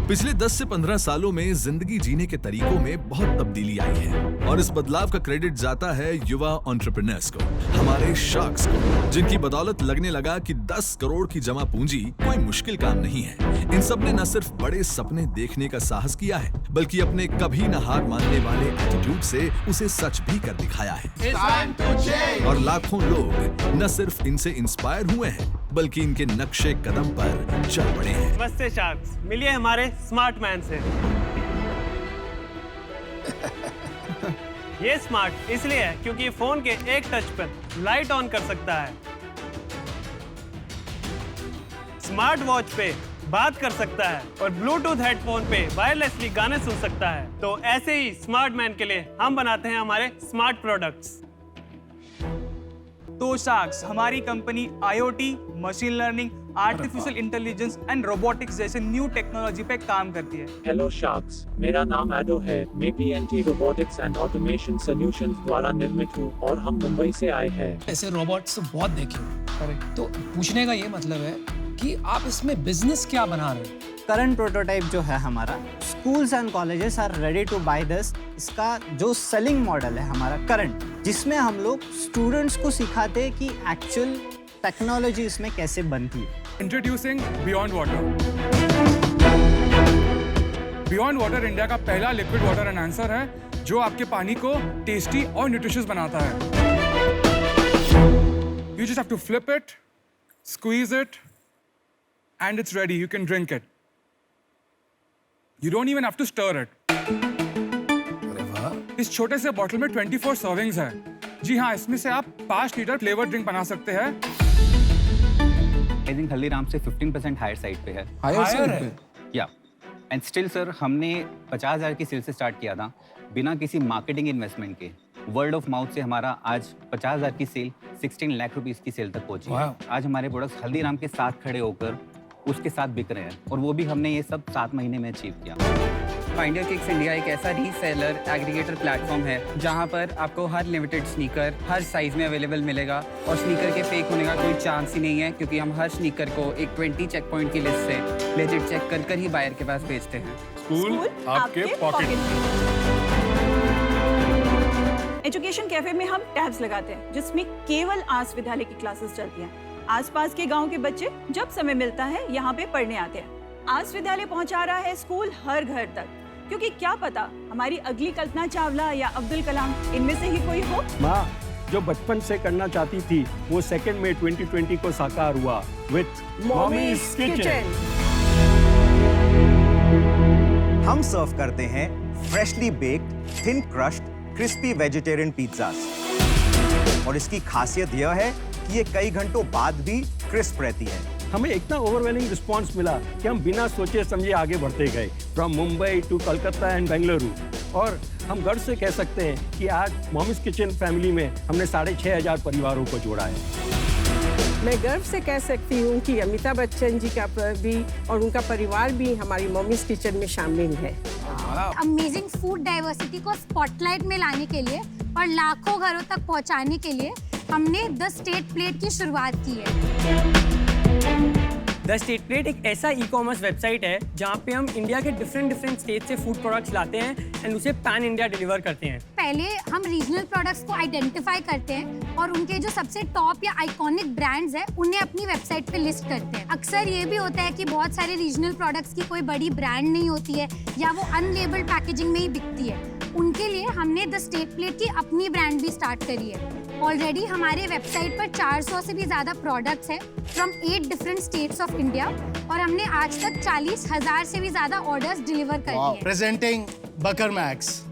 पिछले 10 से 15 सालों में जिंदगी जीने के तरीकों में बहुत तब्दीली आई है और इस बदलाव का क्रेडिट जाता है युवा एंटरप्रेन्योर्स को, हमारे शार्क्स को, जिनकी बदौलत लगने लगा कि 10 करोड़ की जमा पूंजी कोई मुश्किल काम नहीं है। इन सब ने न सिर्फ बड़े सपने देखने का साहस किया है, बल्कि अपने कभी न हार मानने वाले एटीट्यूड से उसे सच भी कर दिखाया है। और लाखों लोग न सिर्फ इनसे इंस्पायर हुए हैं, बल्कि इनके नक्शे कदम पर चल पड़े हैं। नमस्ते शार्क्स, मिलिए हमारे स्मार्ट मैन से। ये स्मार्ट इसलिए है क्योंकि फोन के एक टच पर लाइट ऑन कर सकता है, स्मार्ट वॉच पे बात कर सकता है और ब्लूटूथ हेडफोन पे वायरलेसली गाने सुन सकता है। तो ऐसे ही स्मार्ट मैन के लिए हम बनाते हैं हमारे स्मार्ट प्रोडक्ट्स। तो शार्क्स, हमारी company IoT, machine learning, artificial intelligence and robotics जैसे न्यू टेक्नोलॉजी पे काम करती है। हेलो शार्क्स, मेरा नाम एडो है। मैं PNT robotics and automation solutions द्वारा निर्मित हूँ और हम मुंबई से आए हैं। ऐसे रोबोट्स बहुत देखे हैं, तो पूछने का ये मतलब है कि आप इसमें बिजनेस क्या बना रहे हैं? करंट प्रोटोटाइप जो है हमारा, schools and colleges are ready to buy this. इसका जो सेलिंग मॉडल है हमारा करंट, जिसमें हम लोग स्टूडेंट्स को सिखाते हैं कि एक्चुअल टेक्नोलॉजी इसमें कैसे बनती है। Introducing beyond water. Beyond water India का पहला लिक्विड वाटर एनहांसर है जो आपके पानी को टेस्टी और न्यूट्रिशियस बनाता है। You just have to flip it, squeeze it and it's ready. You can drink it. You don't even have to stir it. अरे वाह! इस छोटे से बॉटल में 24 सर्विंग्स है। जी हाँ, इसमें से आप 5 लीटर फ्लेवर ड्रिंक बना सकते हैं। आई थिंक हल्दीराम से 15% हायर साइड पे है। हायर है? या एंड स्टिल सर, हमने 50,000 की सेल से स्टार्ट किया था बिना किसी मार्केटिंग इन्वेस्टमेंट के। वर्ल्ड ऑफ माउथ से हमारा आज 50,000 की सेल 16 लाख रुपीस की सेल तक पहुंची है। आज हमारे प्रोडक्ट्स हल्दीराम के साथ खड़े होकर उसके साथ बिक रहे हैं और वो भी हमने ये सब 7 महीने में अचीव किया। फाइंडर किक्स इंडिया एक ऐसा रीसेलर एग्रीगेटर प्लेटफॉर्म है जहां पर आपको हर लिमिटेड स्नीकर हर साइज में अवेलेबल मिलेगा और स्नीकर के फेक होने का कोई चांस ही नहीं है, क्योंकि हम हर स्नीकर को एक 20 चेक पॉइंट की लिस्ट से लेजिट चेक कर कर ही बायर के पास भेजते हैं। स्कूल आपके पॉकेट में। एजुकेशन कैफे में हम टैब्स लगाते हैं जिसमें केवल आस विद्यालय की क्लासेस चलती हैं। आसपास के गांव के बच्चे जब समय मिलता है यहाँ पे पढ़ने आते हैं। आस विद्यालय पहुँचा रहा है स्कूल हर घर तक, क्योंकि क्या पता हमारी अगली कल्पना चावला या अब्दुल कलाम इनमें से ही कोई हो। माँ जो बचपन से करना चाहती थी वो 2 मई 2020 को साकार हुआ विथ मॉमीज किचन। हम सर्व करते हैं freshly baked, thin crushed, crispy vegetarian pizzas और इसकी खासियत यह है कि ये कई घंटों बाद भी क्रिस्प रहती है। हमें इतना ओवरवेलमिंग रिस्पांस मिला कि हम बिना सोचे समझे आगे बढ़ते गए, from Mumbai to Kolkata and Bengaluru. और हम गर्व से कह सकते हैं कि आज मॉमीज किचन फैमिली में हमने 6,500 परिवारों को जोड़ा है। मैं गर्व से कह सकती हूँ कि अमिताभ बच्चन जी का भी और उनका परिवार भी हमारी मॉमीज किचन में शामिल है। अमेजिंग फूड डाइवर्सिटी को स्पॉटलाइट में लाने के लिए और लाखों घरों तक पहुँचाने के लिए हमने द स्टेट प्लेट की शुरुआत की है। द स्टेट प्लेट एक ऐसा ई-कॉमर्स वेबसाइट है जहाँ पे हम इंडिया के डिफरेंट स्टेट से फूड प्रोडक्ट्स लाते हैं एंड उसे पैन इंडिया डिलीवर करते हैं। पहले हम रीजनल प्रोडक्ट्स को आइडेंटिफाई करते हैं और उनके जो सबसे टॉप या आइकॉनिक ब्रांड्स हैं उन्हें अपनी वेबसाइट पे लिस्ट करते हैं। अक्सर ये भी होता है कि बहुत सारे रीजनल प्रोडक्ट्स की कोई बड़ी ब्रांड नहीं होती है या वो अनलेबल्ड पैकेजिंग में ही बिकती है। उनके लिए हमने द स्टेट प्लेट की अपनी ब्रांड भी स्टार्ट करी है। ऑलरेडी हमारे वेबसाइट पर 400 से भी ज़्यादा प्रोडक्ट्स हैं from 8 different states of India और हमने आज तक 40,000 से भी ज़्यादा ऑर्डर्स डिलीवर कर दिए हैं। प्रेजेंटिंग बकर मैक्स।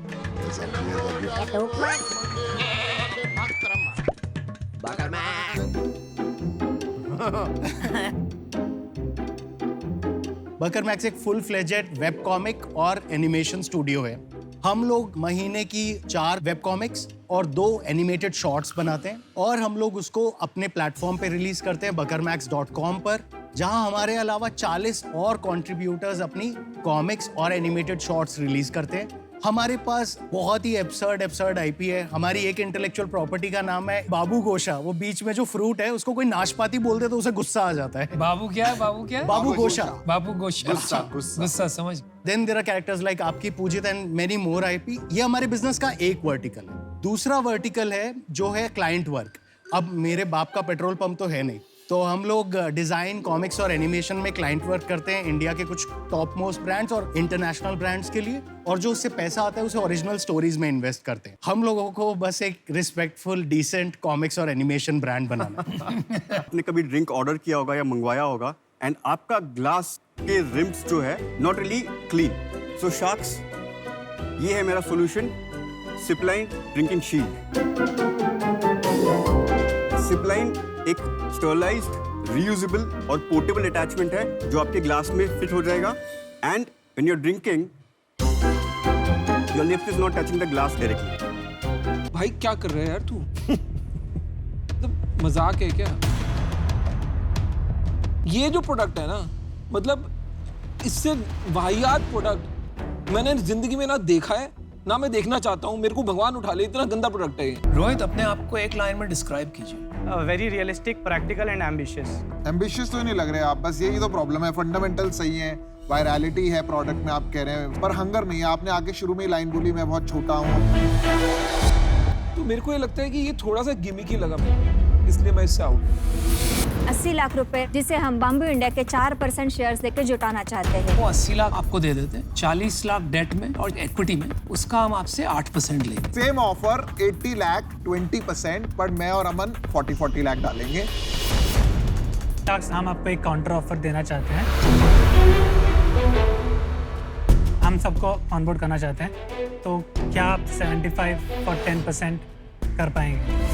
बकर मैक्स एक फुल फ्लेजेड वेब कॉमिक और एनिमेशन स्टूडियो है। हम लोग महीने की 4 वेब कॉमिक्स और 2 एनिमेटेड शॉर्ट्स बनाते हैं और हम लोग उसको अपने प्लेटफॉर्म पे रिलीज करते हैं buckermax.com पर, जहां हमारे अलावा 40 और कंट्रीब्यूटर्स अपनी कॉमिक्स और एनिमेटेड शॉर्ट्स रिलीज करते हैं। हमारे पास बहुत ही एब्सर्ड आईपी है। हमारी एक इंटेलेक्चुअल प्रॉपर्टी का नाम है बाबू गोशा। वो बीच में जो फ्रूट है उसको कोई नाशपाती बोल दे तो उसे गुस्सा आ जाता है। बाबू क्या है? बाबू क्या है? बाबू गोशा। बाबू गोशा। गुस्सा समझ। Then there are characters like आपकी Pujit and many more IP. ये हमारे बिजनेस का एक वर्टिकल है। दूसरा वर्टिकल है जो है क्लाइंट वर्क। अब मेरे बाप का पेट्रोल पंप तो है नहीं, तो हम लोग डिजाइन, कॉमिक्स और एनिमेशन में क्लाइंट वर्क करते हैं इंडिया के कुछ टॉप मोस्ट ब्रांड्स और इंटरनेशनल ब्रांड्स के लिए, और जो उससे पैसा आता है उसे ओरिजिनल स्टोरीज में इन्वेस्ट करते हैं। हम लोगों को बस एक रिस्पेक्टफुल, डिसेंट कॉमिक्स और एनिमेशन ब्रांड बनाना है। आपने कभी ड्रिंक ऑर्डर किया होगा या मंगवाया होगा एंड आपका ग्लास के रिम्स जो है not really clean, so sharks, ये है मेरा solution, Sipline drinking shield. Sipline एक स्टरलाइज्ड, रीयूजेबल और पोर्टेबल अटैचमेंट है जो आपके ग्लास में फिट हो जाएगा and when you are drinking your lips is not touching the glass directly. भाई क्या कर रहे हैं यार तू? मतलब मजाक है क्या? ये जो प्रोडक्ट है ना, मतलब इससे वाहियात प्रोडक्ट मैंने जिंदगी में ना देखा है ना मैं देखना चाहता हूँ। मेरे को भगवान उठा ले, इतना गंदा प्रोडक्ट है ये। रोहित, अपने आप को एक लाइन में डिस्क्राइब कीजिए। Very realistic, practical and ambitious. Ambitious तो नहीं लग रहे आप, बस यही तो प्रॉब्लम है। फंडामेंटल सही है, वायरलिटी है प्रोडक्ट में, आप कह रहे हैं, पर हंगर नहीं है। आपने आगे शुरू में ही लाइन बोली मैं बहुत छोटा हूँ, तो मेरे को ये लगता है कि ये थोड़ा सा गिमिकी लगा मुझे, इसलिए मैं इससे आउट। 80 लाख रुपए जिसे हम बम्बू इंडिया के 4% शेयर्स देकर जुटाना चाहते हैं। वो 80 लाख आपको दे देते हैं, 40 लाख डेट में और इक्विटी में, उसका हम आपसे 8% लेंगे। सेम ऑफर 80 लाख 20%, पर मैं और अमन 40 लाख डालेंगे। हम आपको एक काउंटर ऑफर देना चाहते हैं। हम सबको ऑनबोर्ड करना चाहते हैं, तो क्या आप 75 और 10% कर पाएंगे?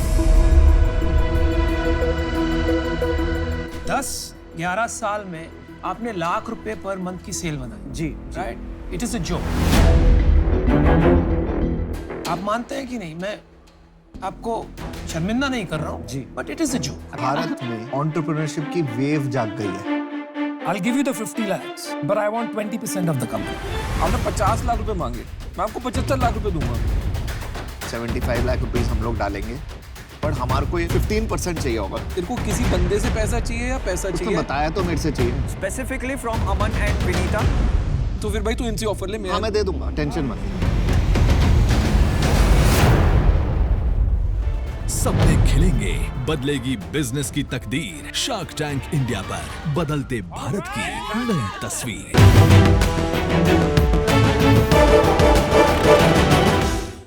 10-11 साल में आपने लाख रुपए पर मंथ की सेल बनाई। जी, right? It is a joke. आप मानते हैं कि नहीं? मैं आपको शर्मिंदा नहीं कर रहा हूँ जी, but it is a joke. Bharat में एंटरप्रेन्योरशिप की वेव जाग गई है। I'll give you the 50 lakhs, but I want 20% of the company. आपने 50 लाख रुपए मांगे, मैं आपको 75 लाख रुपए दूंगा। 75 लाख रुपए हम लोग डालेंगे, पर हमारे को ये 15% चाहिए होगा। तेरे को किसी बंदे से पैसा चाहिए या पैसा चाहिए? तो बताया तो मेरे से चाहिए। Specifically from Aman and Vinita. तो फिर भाई तू इनसे ऑफर ले। हाँ, मैं दे दूंगा, टेंशन मत ले। सपने खिलेंगे, बदलेगी बिजनेस की तकदीर। शार्क टैंक इंडिया पर बदलते भारत की नई तस्वीर।